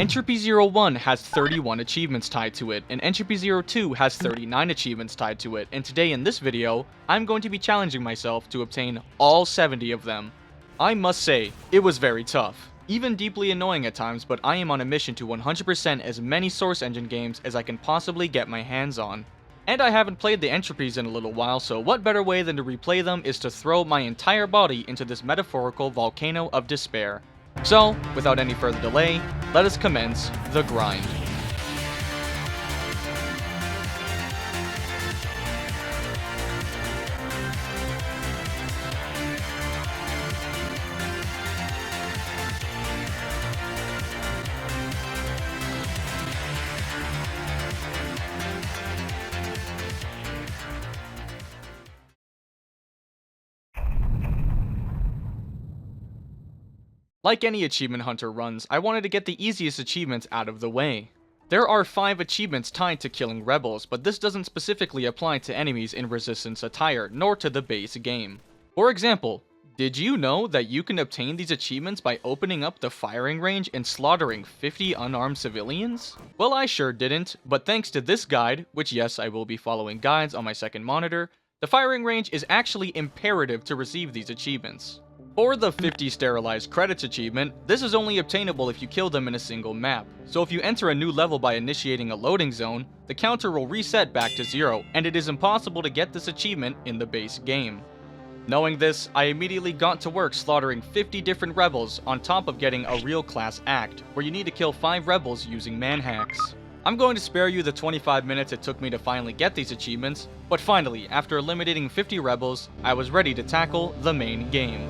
Entropy 01 has 31 achievements tied to it, and Entropy 02 has 39 achievements tied to it, and today in this video, I'm going to be challenging myself to obtain all 70 of them. I must say, it was very tough, even deeply annoying at times, but I am on a mission to 100% as many Source Engine games as I can possibly get my hands on. And I haven't played the Entropies in a little while, so what better way than to replay them is to throw my entire body into this metaphorical volcano of despair. So, without any further delay, let us commence the grind. Like any achievement hunter runs, I wanted to get the easiest achievements out of the way. There are 5 achievements tied to killing rebels, but this doesn't specifically apply to enemies in Resistance attire, nor to the base game. For example, did you know that you can obtain these achievements by opening up the firing range and slaughtering 50 unarmed civilians? Well, I sure didn't, but thanks to this guide, which yes, I will be following guides on my second monitor, the firing range is actually imperative to receive these achievements. For the 50 sterilized credits achievement, this is only obtainable if you kill them in a single map, so if you enter a new level by initiating a loading zone, the counter will reset back to 0, and it is impossible to get this achievement in the base game. Knowing this, I immediately got to work slaughtering 50 different rebels on top of getting a real class act, where you need to kill 5 rebels using manhacks. I'm going to spare you the 25 minutes it took me to finally get these achievements, but finally, after eliminating 50 rebels, I was ready to tackle the main game.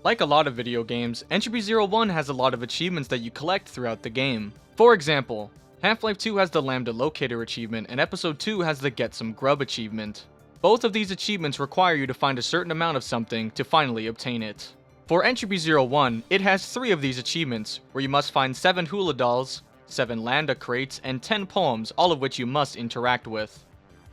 Like a lot of video games, Entropy 01 has a lot of achievements that you collect throughout the game. For example, Half-Life 2 has the Lambda Locator achievement, and Episode 2 has the Get Some Grub achievement. Both of these achievements require you to find a certain amount of something to finally obtain it. For Entropy 01, it has 3 of these achievements, where you must find 7 hula dolls, 7 Lambda crates, and 10 poems, all of which you must interact with.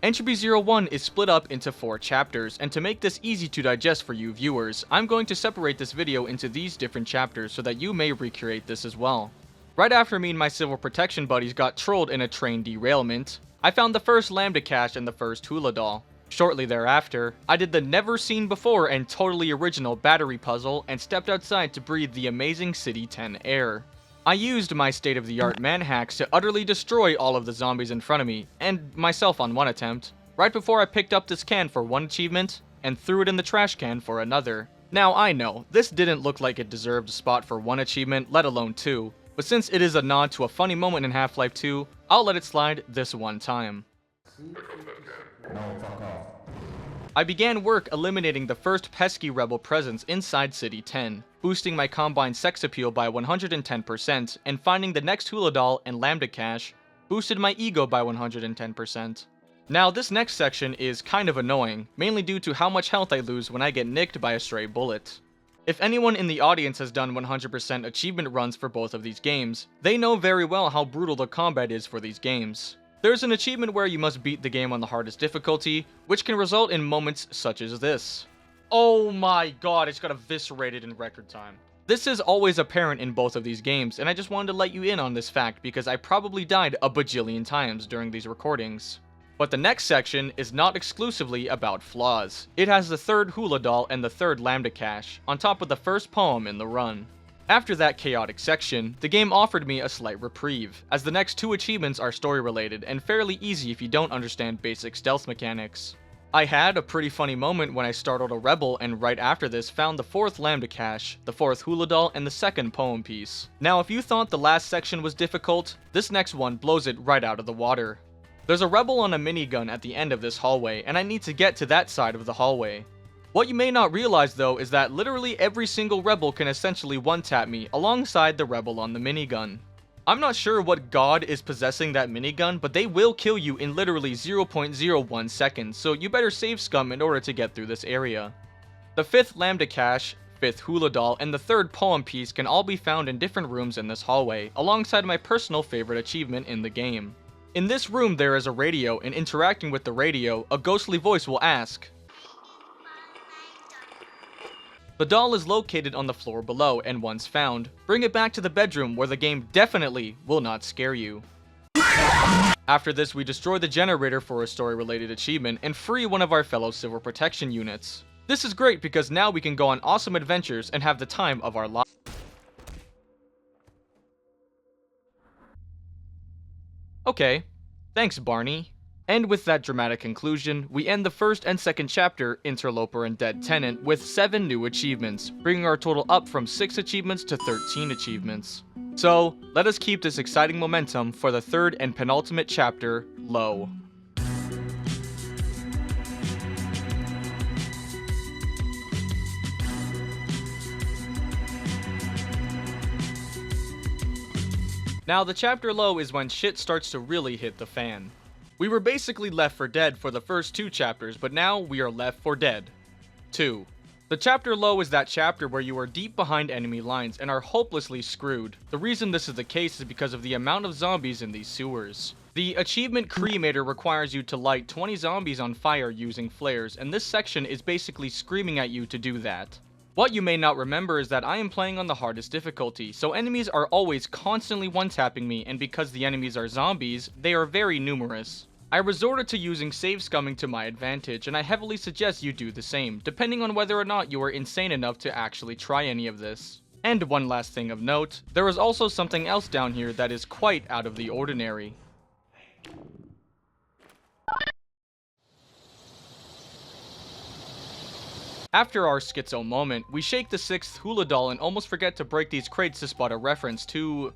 Entropy 01 is split up into 4 chapters, and to make this easy to digest for you viewers, I'm going to separate this video into these different chapters so that you may recreate this as well. Right after me and my civil protection buddies got trolled in a train derailment, I found the first Lambda cache and the first hula doll. Shortly thereafter, I did the never seen before and totally original battery puzzle and stepped outside to breathe the amazing City 10 air. I used my state-of-the-art manhacks to utterly destroy all of the zombies in front of me, and myself on one attempt, right before I picked up this can for one achievement, and threw it in the trash can for another. Now I know, this didn't look like it deserved a spot for one achievement, let alone 2, but since it is a nod to a funny moment in Half-Life 2, I'll let it slide this one time. No, fuck off. I began work eliminating the first pesky rebel presence inside City 10, boosting my Combine sex appeal by 110%, and finding the next hula doll and Lambda cache boosted my ego by 110%. Now this next section is kind of annoying, mainly due to how much health I lose when I get nicked by a stray bullet. If anyone in the audience has done 100% achievement runs for both of these games, they know very well how brutal the combat is for these games. There's an achievement where you must beat the game on the hardest difficulty, which can result in moments such as this. Oh my god, it's got eviscerated in record time. This is always apparent in both of these games, and I just wanted to let you in on this fact because I probably died a bajillion times during these recordings. But the next section is not exclusively about flaws. It has the third hula doll and the third Lambda cache, on top of the first poem in the run. After that chaotic section, the game offered me a slight reprieve, as the next 2 achievements are story related and fairly easy if you don't understand basic stealth mechanics. I had a pretty funny moment when I startled a rebel and right after this found the 4th Lambda cache, the 4th hula doll, and the 2nd poem piece. Now if you thought the last section was difficult, this next one blows it right out of the water. There's a rebel on a minigun at the end of this hallway, and I need to get to that side of the hallway. What you may not realize though is that literally every single rebel can essentially one-tap me alongside the rebel on the minigun. I'm not sure what god is possessing that minigun, but they will kill you in literally 0.01 seconds, so you better save scum in order to get through this area. The 5th Lambda cache 5th hula doll, and the 3rd poem piece can all be found in different rooms in this hallway, alongside my personal favorite achievement in the game. In this room there is a radio, and interacting with the radio, a ghostly voice will ask. The doll is located on the floor below, and once found, bring it back to the bedroom where the game definitely will not scare you. After this, we destroy the generator for a story-related achievement and free one of our fellow civil protection units. This is great because now we can go on awesome adventures and have the time of our lives. Okay, thanks Barney. And with that dramatic conclusion, we end the first and second chapter, Interloper and Dead Tenant, with 7 new achievements, bringing our total up from 6 achievements to 13 achievements. So, let us keep this exciting momentum for the 3rd and penultimate chapter, Low. Now, the chapter Low is when shit starts to really hit the fan. We were basically left for dead for the first 2 chapters, but now we are left for dead. 2. The chapter Low is that chapter where you are deep behind enemy lines and are hopelessly screwed. The reason this is the case is because of the amount of zombies in these sewers. The achievement Cremator requires you to light 20 zombies on fire using flares, and this section is basically screaming at you to do that. What you may not remember is that I am playing on the hardest difficulty, so enemies are always constantly one-tapping me, and because the enemies are zombies, they are very numerous. I resorted to using save scumming to my advantage, and I heavily suggest you do the same, depending on whether or not you are insane enough to actually try any of this. And one last thing of note, there is also something else down here that is quite out of the ordinary. After our schizo moment, we shake the 6th hula doll and almost forget to break these crates to spot a reference to,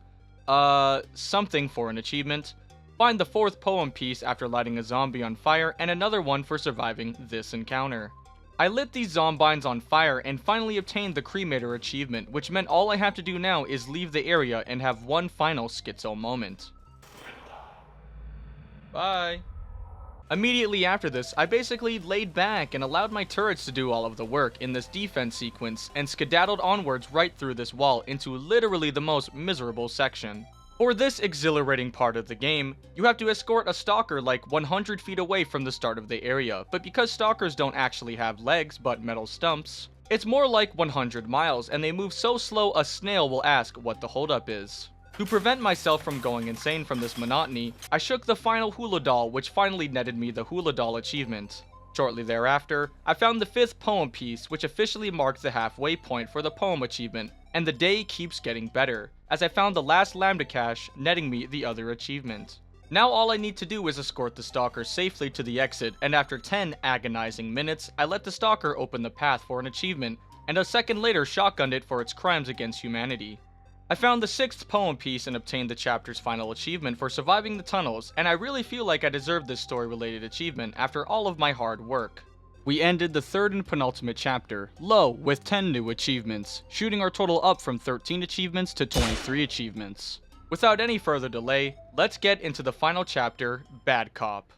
something for an achievement. Find the 4th poem piece after lighting a zombie on fire, and another one for surviving this encounter. I lit these zombines on fire and finally obtained the Cremator achievement, which meant all I have to do now is leave the area and have one final schizo moment. Bye. Immediately after this, I basically laid back and allowed my turrets to do all of the work in this defense sequence, and skedaddled onwards right through this wall into literally the most miserable section. For this exhilarating part of the game, you have to escort a stalker like 100 feet away from the start of the area, but because stalkers don't actually have legs but metal stumps, it's more like 100 miles, and they move so slow a snail will ask what the holdup is. To prevent myself from going insane from this monotony, I shook the final hula doll, which finally netted me the hula doll achievement. Shortly thereafter, I found the 5th poem piece, which officially marked the halfway point for the poem achievement, and the day keeps getting better, as I found the last lambda cache, netting me the other achievement. Now all I need to do is escort the stalker safely to the exit, and after 10 agonizing minutes, I let the stalker open the path for an achievement, and a second later shotgunned it for its crimes against humanity. I found the 6th poem piece and obtained the chapter's final achievement for surviving the tunnels, and I really feel like I deserved this story-related achievement after all of my hard work. We ended the 3rd and penultimate chapter, Low, with 10 new achievements, shooting our total up from 13 achievements to 23 achievements. Without any further delay, let's get into the final chapter, Bad Cop.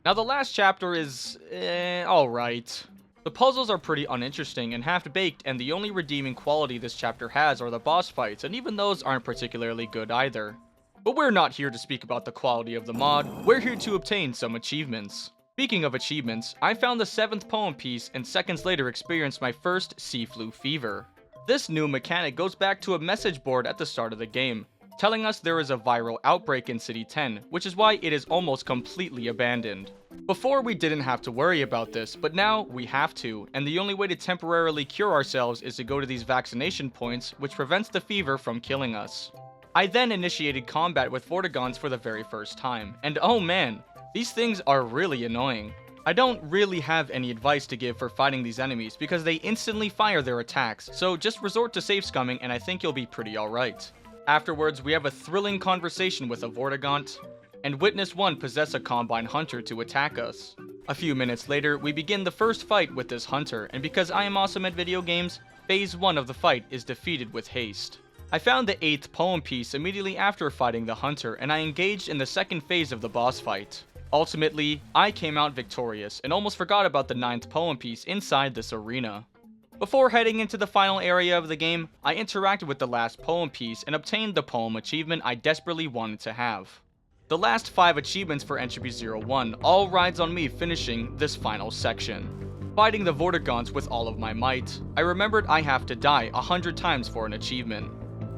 Now the last chapter is, alright. The puzzles are pretty uninteresting and half-baked, and the only redeeming quality this chapter has are the boss fights, and even those aren't particularly good either. But we're not here to speak about the quality of the mod, we're here to obtain some achievements. Speaking of achievements, I found the 7th poem piece and seconds later experienced my first sea flu fever. This new mechanic goes back to a message board at the start of the game, telling us there is a viral outbreak in City 10, which is why it is almost completely abandoned. Before we didn't have to worry about this, but now we have to, and the only way to temporarily cure ourselves is to go to these vaccination points, which prevents the fever from killing us. I then initiated combat with Vortigaunts for the very first time, and oh man, these things are really annoying. I don't really have any advice to give for fighting these enemies because they instantly fire their attacks, so just resort to save scumming and I think you'll be pretty alright. Afterwards, we have a thrilling conversation with a Vortigaunt, and witness one possess a Combine Hunter to attack us. A few minutes later, we begin the first fight with this Hunter, and because I am awesome at video games, phase 1 of the fight is defeated with haste. I found the 8th poem piece immediately after fighting the Hunter, and I engaged in the second phase of the boss fight. Ultimately, I came out victorious, and almost forgot about the 9th poem piece inside this arena. Before heading into the final area of the game, I interacted with the last poem piece and obtained the poem achievement I desperately wanted to have. The last 5 achievements for Entropy 01 all rides on me finishing this final section. Fighting the Vortigaunts with all of my might, I remembered I have to die 100 times for an achievement.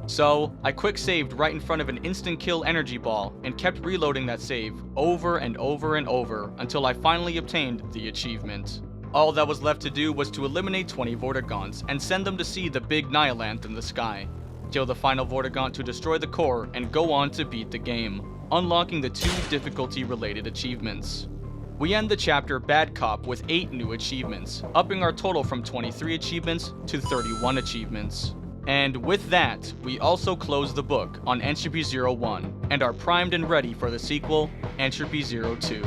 So, I quick saved right in front of an instant kill energy ball and kept reloading that save over and over and over until I finally obtained the achievement. All that was left to do was to eliminate 20 Vortigaunts and send them to see the big Nihilanthe in the sky. Kill the final Vortigaunt to destroy the core and go on to beat the game, unlocking the 2 difficulty related achievements. We end the chapter Bad Cop with 8 new achievements, upping our total from 23 achievements to 31 achievements. And with that, we also close the book on Entropy 01 and are primed and ready for the sequel, Entropy 02.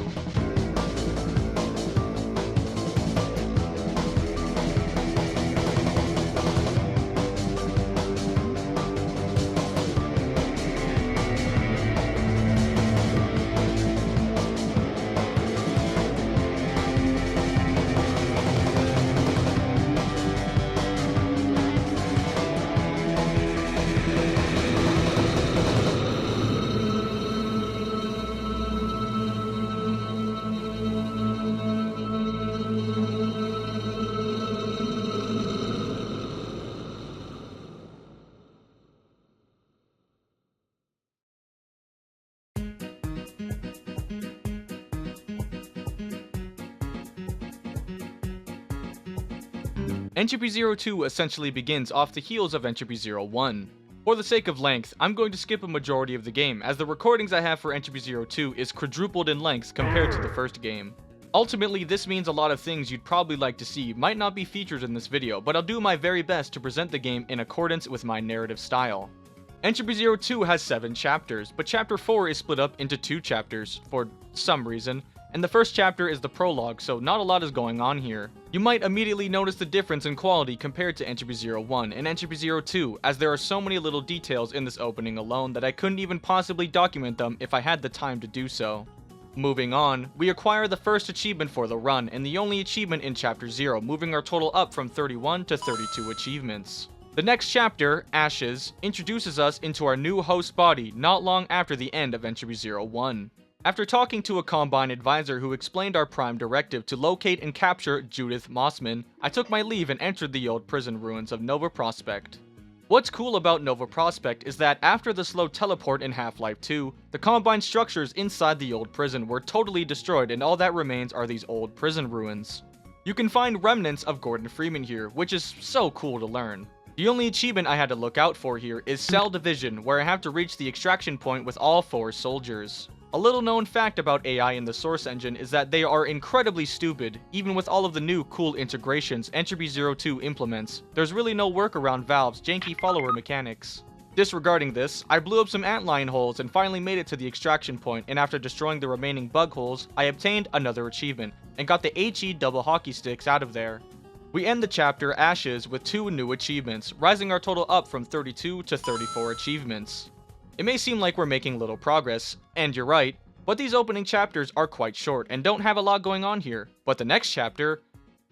Entropy 02 essentially begins off the heels of Entropy 01. For the sake of length, I'm going to skip a majority of the game, as the recordings I have for Entropy 02 is quadrupled in length compared to the first game. Ultimately, this means a lot of things you'd probably like to see might not be featured in this video, but I'll do my very best to present the game in accordance with my narrative style. Entropy 02 has 7 chapters, but Chapter 4 is split up into 2 chapters, for some reason, and the first chapter is the prologue, so not a lot is going on here. You might immediately notice the difference in quality compared to Entropy 01 and Entropy 02, as there are so many little details in this opening alone that I couldn't even possibly document them if I had the time to do so. Moving on, we acquire the first achievement for the run, and the only achievement in Chapter 0, moving our total up from 31 to 32 achievements. The next chapter, Ashes, introduces us into our new host body not long after the end of Entropy 01. After talking to a Combine advisor who explained our prime directive to locate and capture Judith Mossman, I took my leave and entered the old prison ruins of Nova Prospekt. What's cool about Nova Prospekt is that after the slow teleport in Half-Life 2, the Combine structures inside the old prison were totally destroyed and all that remains are these old prison ruins. You can find remnants of Gordon Freeman here, which is so cool to learn. The only achievement I had to look out for here is Cell Division, where I have to reach the extraction point with all 4 soldiers. A little known fact about AI in the Source Engine is that they are incredibly stupid. Even with all of the new cool integrations Entropy 02 implements, there's really no workaround Valve's janky follower mechanics. Disregarding this, I blew up some antlion holes and finally made it to the extraction point, and after destroying the remaining bug holes, I obtained another achievement, and got the HE double hockey sticks out of there. We end the chapter Ashes with 2 new achievements, rising our total up from 32 to 34 achievements. It may seem like we're making little progress, and you're right, but these opening chapters are quite short and don't have a lot going on here. But the next chapter,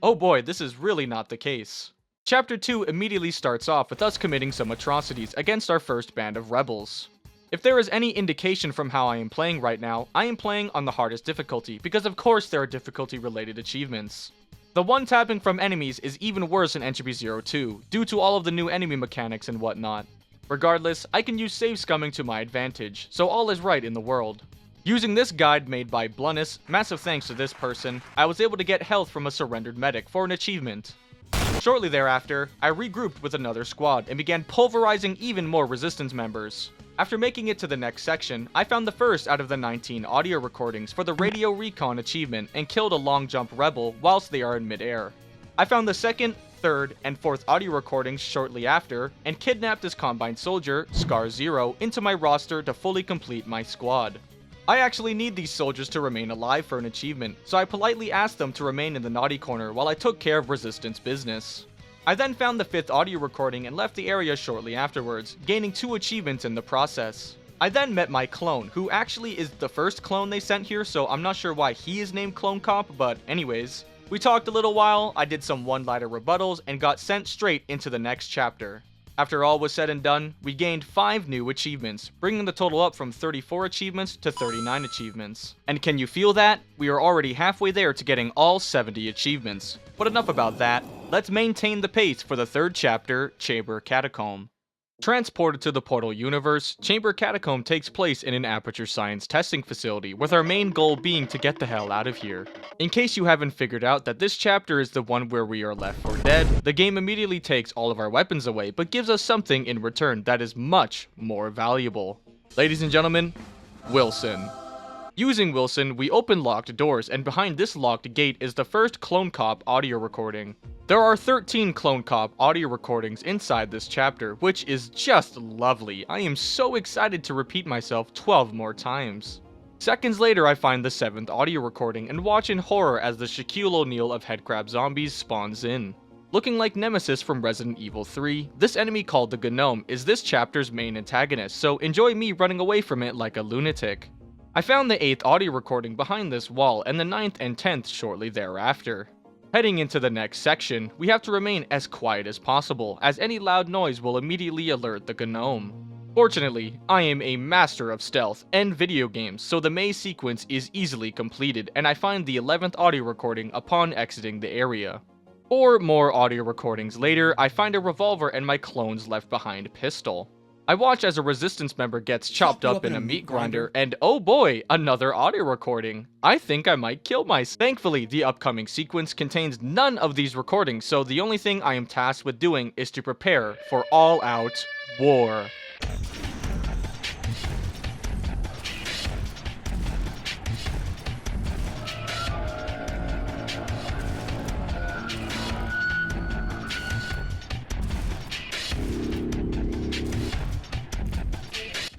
oh boy, this is really not the case. Chapter 2 immediately starts off with us committing some atrocities against our first band of rebels. If there is any indication from how I am playing right now, I am playing on the hardest difficulty, because of course there are difficulty related achievements. The one-tapping from enemies is even worse in Entropy 02, due to all of the new enemy mechanics and whatnot. Regardless, I can use save scumming to my advantage, so all is right in the world. Using this guide made by Blunnis, massive thanks to this person, I was able to get health from a surrendered medic for an achievement. Shortly thereafter, I regrouped with another squad and began pulverizing even more resistance members. After making it to the next section, I found the first out of the 19 audio recordings for the Radio Recon achievement and killed a long jump rebel whilst they are in midair. I found the second, third, and 4th audio recordings shortly after, and kidnapped this Combine soldier, Scar Zero, into my roster to fully complete my squad. I actually need these soldiers to remain alive for an achievement, so I politely asked them to remain in the naughty corner while I took care of resistance business. I then found the 5th audio recording and left the area shortly afterwards, gaining 2 achievements in the process. I then met my clone, who actually is the first clone they sent here, so I'm not sure why he is named Clone Cop, but anyways. We talked a little while, I did some one-liner rebuttals, and got sent straight into the next chapter. After all was said and done, we gained 5 new achievements, bringing the total up from 34 achievements to 39 achievements. And can you feel that? We are already halfway there to getting all 70 achievements. But enough about that, let's maintain the pace for the 3rd chapter, Chamber Catacomb. Transported to the Portal universe, Chamber Catacomb takes place in an Aperture Science testing facility, with our main goal being to get the hell out of here. In case you haven't figured out that this chapter is the one where we are left for dead, the game immediately takes all of our weapons away, but gives us something in return that is much more valuable. Ladies and gentlemen, Wilson. Using Wilson, we open locked doors, and behind this locked gate is the first Clone Cop audio recording. There are 13 Clone Cop audio recordings inside this chapter, which is just lovely. I am so excited to repeat myself 12 more times. Seconds later, I find the 7th audio recording and watch in horror as the Shaquille O'Neal of headcrab zombies spawns in. Looking like Nemesis from Resident Evil 3, this enemy called the Gnome is this chapter's main antagonist, so enjoy me running away from it like a lunatic. I found the 8th audio recording behind this wall and the 9th and 10th shortly thereafter. Heading into the next section, we have to remain as quiet as possible, as any loud noise will immediately alert the Gnome. Fortunately, I am a master of stealth and video games, so the maze sequence is easily completed, and I find the 11th audio recording upon exiting the area. 4 more audio recordings later, I find a revolver and my clone's left behind pistol. I watch as a resistance member gets chopped up in a meat grinder, and oh boy, another audio recording. I think I might kill myself. Thankfully, the upcoming sequence contains none of these recordings, so the only thing I am tasked with doing is to prepare for all-out war.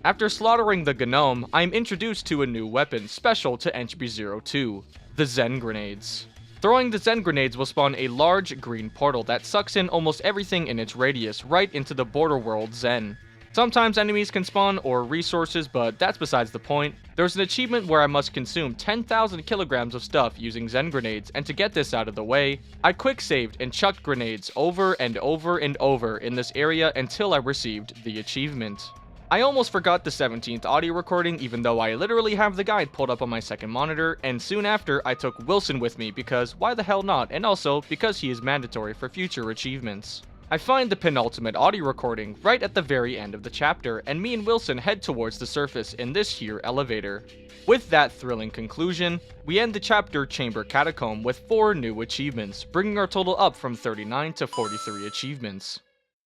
After slaughtering the Gnome, I am introduced to a new weapon special to Entropy 02, the Zen Grenades. Throwing the Zen Grenades will spawn a large green portal that sucks in almost everything in its radius right into the border world Zen. Sometimes enemies can spawn or resources, but that's besides the point. There's an achievement where I must consume 10,000 kilograms of stuff using Zen Grenades, and to get this out of the way, I quick saved and chucked grenades over and over and over in this area until I received the achievement. I almost forgot the 17th audio recording, even though I literally have the guide pulled up on my second monitor, and soon after I took Wilson with me because why the hell not, and also because he is mandatory for future achievements. I find the penultimate audio recording right at the very end of the chapter, and me and Wilson head towards the surface in this here elevator. With that thrilling conclusion, we end the chapter Chamber Catacomb with 4 new achievements, bringing our total up from 39 to 43 achievements.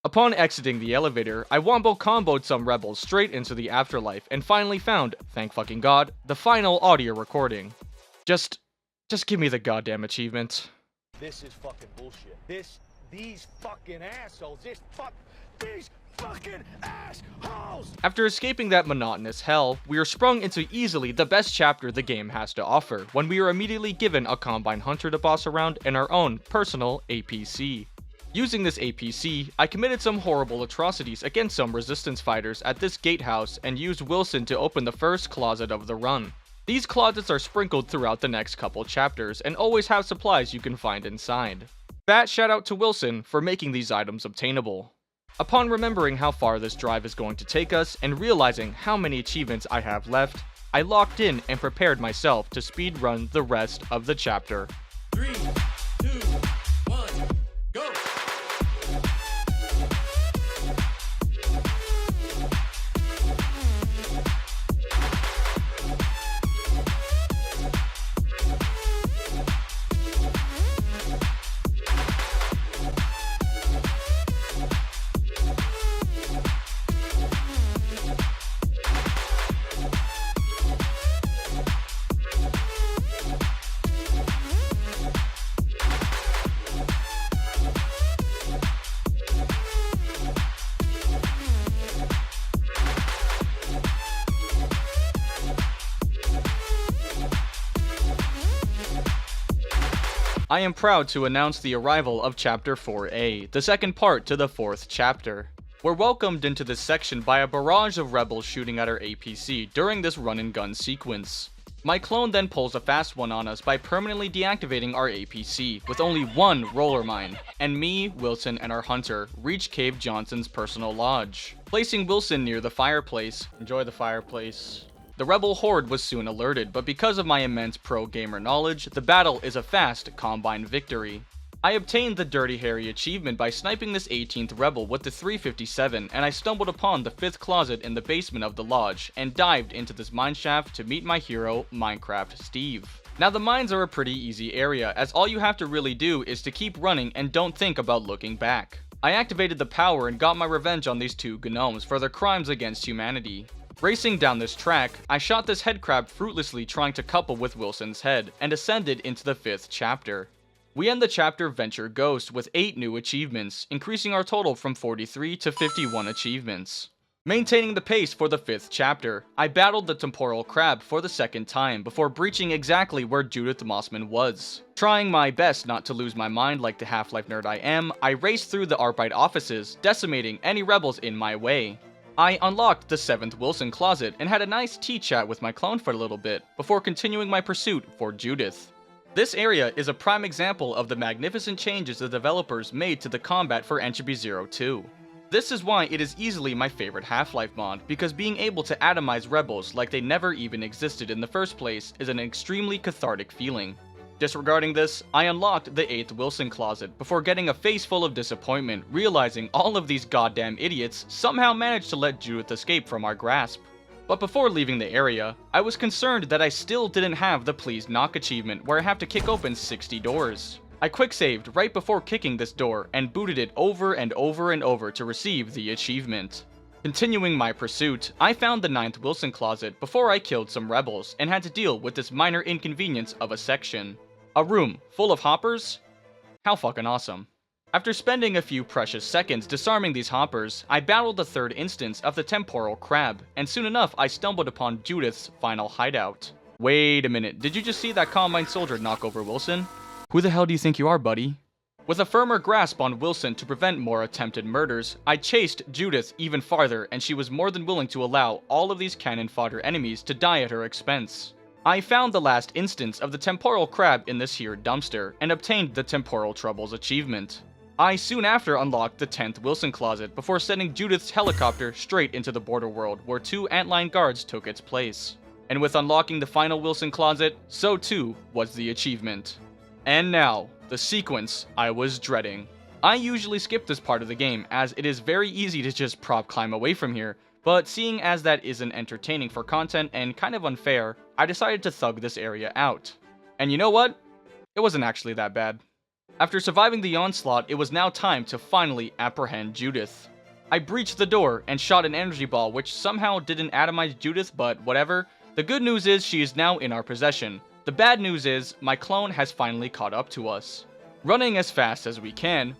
Upon exiting the elevator, I wombo-comboed some rebels straight into the afterlife and finally found, thank fucking god, the final audio recording. Just give me the goddamn achievement. This is fucking bullshit. These fucking assholes, these fucking assholes! After escaping that monotonous hell, we are sprung into easily the best chapter the game has to offer, when we are immediately given a Combine Hunter to boss around and our own personal APC. Using this APC, I committed some horrible atrocities against some resistance fighters at this gatehouse and used Wilson to open the first closet of the run. These closets are sprinkled throughout the next couple chapters and always have supplies you can find inside. Fat shout out to Wilson for making these items obtainable. Upon remembering how far this drive is going to take us and realizing how many achievements I have left, I locked in and prepared myself to speedrun the rest of the chapter. 3, 2, 1, go! I am proud to announce the arrival of Chapter 4A, the second part to the 4th chapter. We're welcomed into this section by a barrage of rebels shooting at our APC during this run and gun sequence. My clone then pulls a fast one on us by permanently deactivating our APC with only one roller mine, and me, Wilson, and our hunter reach Cave Johnson's personal lodge, placing Wilson near the fireplace. Enjoy the fireplace. The rebel horde was soon alerted, but because of my immense pro gamer knowledge, the battle is a fast Combine victory. I obtained the Dirty Harry achievement by sniping this 18th rebel with the 357, and I stumbled upon the 5th closet in the basement of the lodge, and dived into this mineshaft to meet my hero, Minecraft Steve. Now the mines are a pretty easy area, as all you have to really do is to keep running and don't think about looking back. I activated the power and got my revenge on these 2 gnomes for their crimes against humanity. Racing down this track, I shot this headcrab fruitlessly trying to couple with Wilson's head, and ascended into the 5th chapter. We end the chapter Venture Ghost with 8 new achievements, increasing our total from 43 to 51 achievements. Maintaining the pace for the 5th chapter, I battled the Temporal Crab for the 2nd time before breaching exactly where Judith Mossman was. Trying my best not to lose my mind like the Half-Life nerd I am, I raced through the Arbite offices, decimating any rebels in my way. I unlocked the 7th Wilson closet and had a nice tea chat with my clone for a little bit, before continuing my pursuit for Judith. This area is a prime example of the magnificent changes the developers made to the combat for Entropy 02. This is why it is easily my favorite Half-Life mod, because being able to atomize rebels like they never even existed in the first place is an extremely cathartic feeling. Disregarding this, I unlocked the 8th Wilson closet before getting a face full of disappointment, realizing all of these goddamn idiots somehow managed to let Judith escape from our grasp. But before leaving the area, I was concerned that I still didn't have the Please Knock achievement where I have to kick open 60 doors. I quick-saved right before kicking this door and booted it over and over and over to receive the achievement. Continuing my pursuit, I found the 9th Wilson closet before I killed some rebels and had to deal with this minor inconvenience of a section. A room full of hoppers? How fucking awesome. After spending a few precious seconds disarming these hoppers, I battled the 3rd instance of the Temporal Crab, and soon enough I stumbled upon Judith's final hideout. Wait a minute, did you just see that Combine soldier knock over Wilson? Who the hell do you think you are, buddy? With a firmer grasp on Wilson to prevent more attempted murders, I chased Judith even farther, and she was more than willing to allow all of these cannon fodder enemies to die at her expense. I found the last instance of the Temporal Crab in this here dumpster, and obtained the Temporal Troubles achievement. I soon after unlocked the 10th Wilson closet before sending Judith's helicopter straight into the border world where 2 antline guards took its place. And with unlocking the final Wilson closet, so too was the achievement. And now, the sequence I was dreading. I usually skip this part of the game as it is very easy to just prop climb away from here, but seeing as that isn't entertaining for content and kind of unfair, I decided to thug this area out. And you know what? It wasn't actually that bad. After surviving the onslaught, it was now time to finally apprehend Judith. I breached the door and shot an energy ball which somehow didn't atomize Judith, but whatever. The good news is she is now in our possession. The bad news is my clone has finally caught up to us. Running as fast as we can.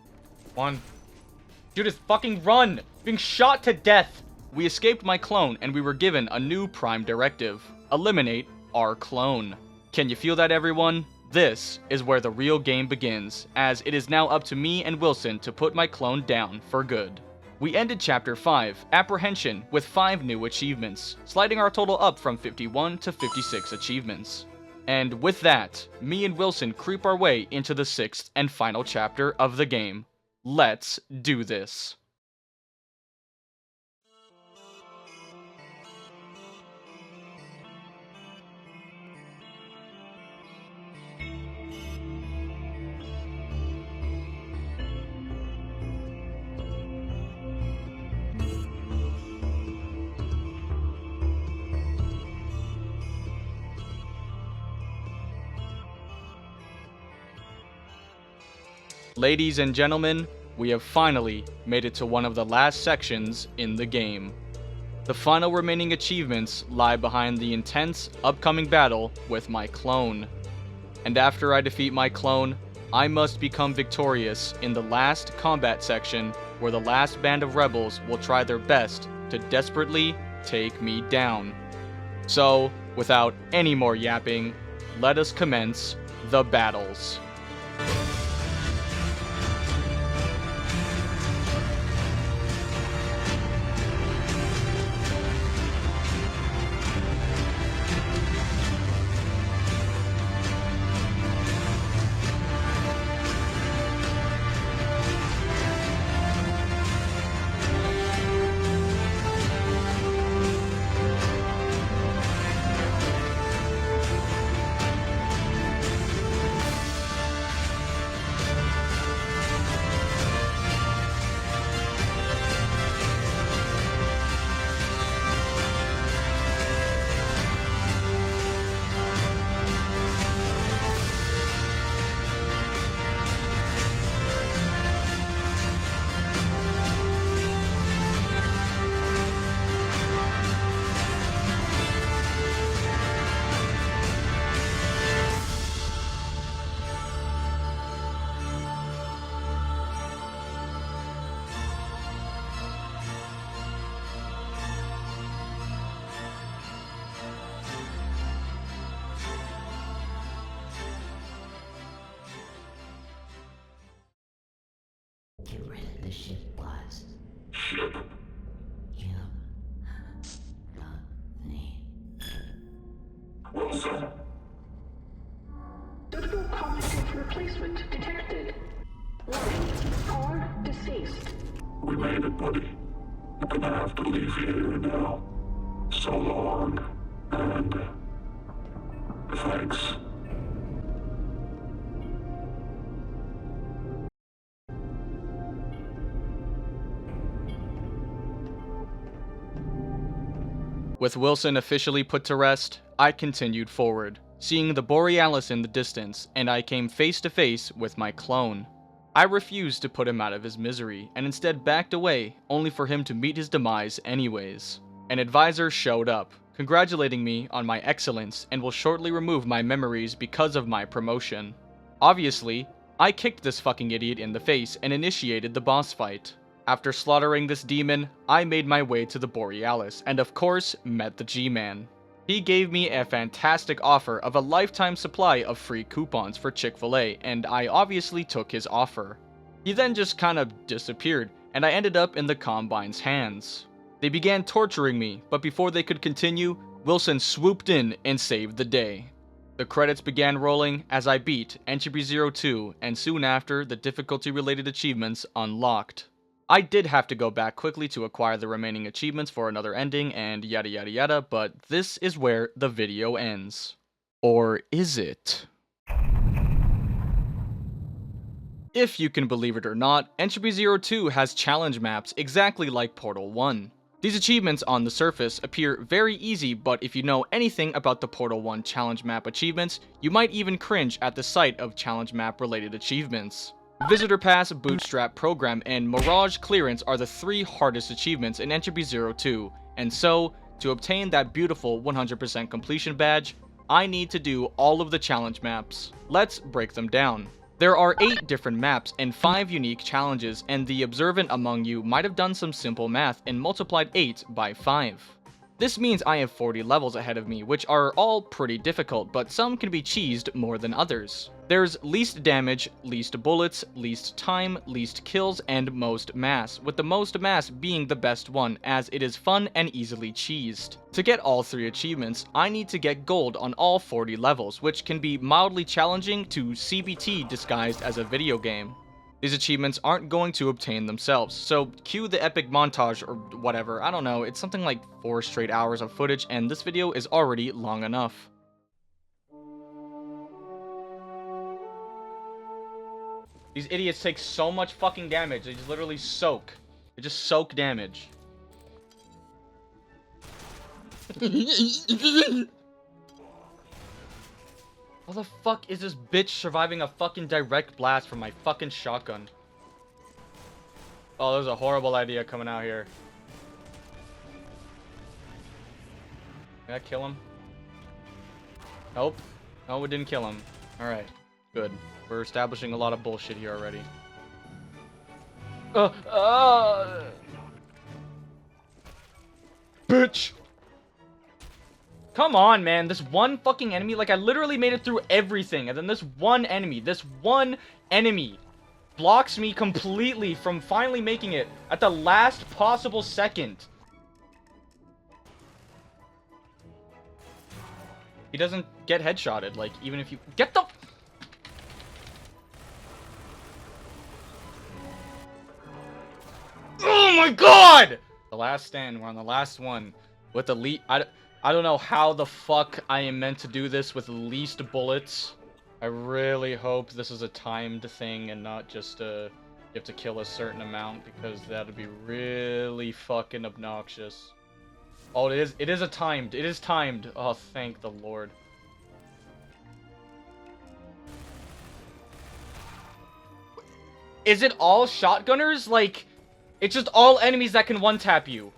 Judith, fucking run! Being shot to death! We escaped my clone and we were given a new prime directive. Eliminate our clone. Can you feel that, everyone? This is where the real game begins, as it is now up to me and Wilson to put my clone down for good. We ended Chapter 5, Apprehension, with 5 new achievements, sliding our total up from 51 to 56 achievements. And with that, me and Wilson creep our way into the 6th and final chapter of the game. Let's do this. Ladies and gentlemen, we have finally made it to one of the last sections in the game. The final remaining achievements lie behind the intense upcoming battle with my clone. And after I defeat my clone, I must become victorious in the last combat section where the last band of rebels will try their best to desperately take me down. So, without any more yapping, let us commence the battles. Mesa. Suitable cognitive replacement detected. Warning, car deceased. We made it, buddy. You're gonna have to leave here now. So long, and thanks. With Wilson officially put to rest, I continued forward, seeing the Borealis in the distance, and I came face to face with my clone. I refused to put him out of his misery, and instead backed away, only for him to meet his demise anyways. An advisor showed up, congratulating me on my excellence and will shortly remove my memories because of my promotion. Obviously, I kicked this fucking idiot in the face and initiated the boss fight. After slaughtering this demon, I made my way to the Borealis, and of course, met the G-Man. He gave me a fantastic offer of a lifetime supply of free coupons for Chick-fil-A, and I obviously took his offer. He then just kind of disappeared, and I ended up in the Combine's hands. They began torturing me, but before they could continue, Wilson swooped in and saved the day. The credits began rolling as I beat Entropy 02, and soon after, the difficulty-related achievements unlocked. I did have to go back quickly to acquire the remaining achievements for another ending and yada yada yada, but this is where the video ends. Or is it? If you can believe it or not, Entropy 02 has challenge maps exactly like Portal 1. These achievements on the surface appear very easy, but if you know anything about the Portal 1 challenge map achievements, you might even cringe at the sight of challenge map related achievements. Visitor Pass, Bootstrap Program, and Mirage Clearance are the 3 hardest achievements in Entropy 02, and so, to obtain that beautiful 100% completion badge, I need to do all of the challenge maps. Let's break them down. There are 8 different maps and 5 unique challenges, and the observant among you might have done some simple math and multiplied 8 by 5. This means I have 40 levels ahead of me, which are all pretty difficult, but some can be cheesed more than others. There's least damage, least bullets, least time, least kills, and most mass, with the most mass being the best one, as it is fun and easily cheesed. To get all 3 achievements, I need to get gold on all 40 levels, which can be mildly challenging to CBT disguised as a video game. These achievements aren't going to obtain themselves, so cue the epic montage or whatever, I don't know, it's something like 4 straight hours of footage, and this video is already long enough. These idiots take so much fucking damage, they just literally soak. They just soak damage. How the fuck is this bitch surviving a fucking direct blast from my fucking shotgun? Oh, that was a horrible idea coming out here. Did that kill him? Nope. No, it didn't kill him. Alright, good. We're establishing a lot of bullshit here already. Bitch! Come on, man. This one fucking enemy, like, I literally made it through everything, and then this one enemy blocks me completely from finally making it at the last possible second. He doesn't get headshotted, like, even if you... Get the... Oh my god! The last stand, we're on the last one. With the lead... I don't know how the fuck I am meant to do this with least bullets. I really hope this is a timed thing and not just you have to kill a certain amount, because that would be really fucking obnoxious. Oh, it is timed. It is timed. Oh, thank the Lord. Is it all shotgunners? Like, it's just all enemies that can one-tap you.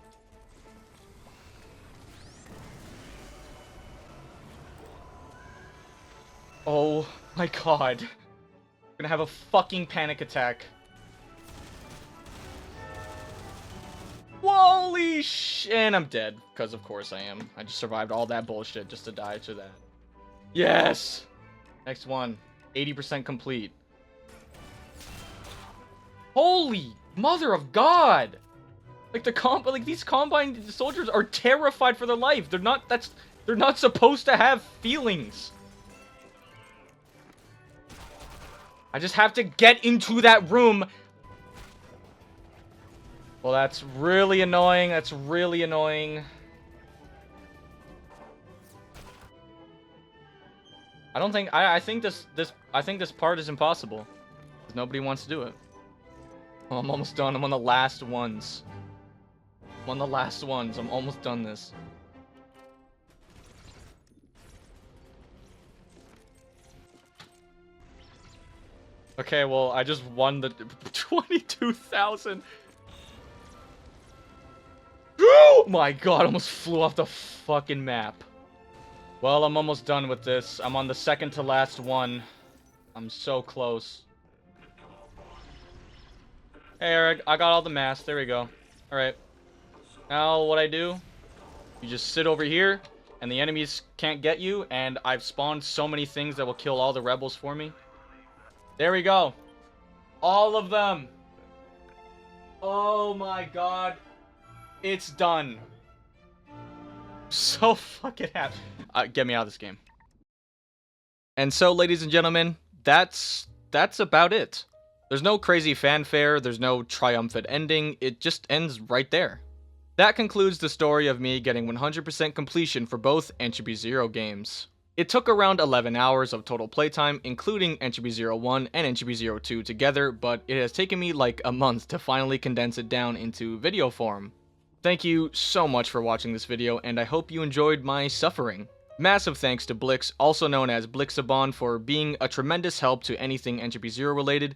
Oh my god. I'm gonna have a fucking panic attack. Holy sh... And I'm dead. Because of course I am. I just survived all that bullshit just to die to that. Yes! Next one. 80% complete. Holy mother of God! Like these Combine soldiers are terrified for their life. They're not... They're not supposed to have feelings. I just have to get into that room. Well, that's really annoying. That's really annoying. I don't think I think this part is impossible. 'Cause nobody wants to do it. Oh, I'm almost done. I'm on the last ones. I'm on the last ones. I'm almost done this. Okay, well, I just won the 22,000. Oh my god, I almost flew off the fucking map. Well, I'm almost done with this. I'm on the second to last one. I'm so close. Hey, Eric, I got all the masks. There we go. Alright. Now, what I do, you just sit over here, and the enemies can't get you, and I've spawned so many things that will kill all the rebels for me. There we go. All of them. Oh my god. It's done. So fucking happy. Get me out of this game. And so, ladies and gentlemen, that's about it. There's no crazy fanfare, there's no triumphant ending, it just ends right there. That concludes the story of me getting 100% completion for both Entropy 0 games. It took around 11 hours of total playtime, including Entropy 01 and Entropy 02 together, but it has taken me like a month to finally condense it down into video form. Thank you so much for watching this video, and I hope you enjoyed my suffering. Massive thanks to Blix, also known as Blixibon, for being a tremendous help to anything Entropy 0 related,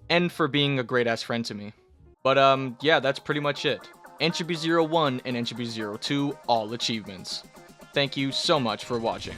and for being a great-ass friend to me. But yeah, that's pretty much it. Entropy 01 and Entropy 02, all achievements. Thank you so much for watching.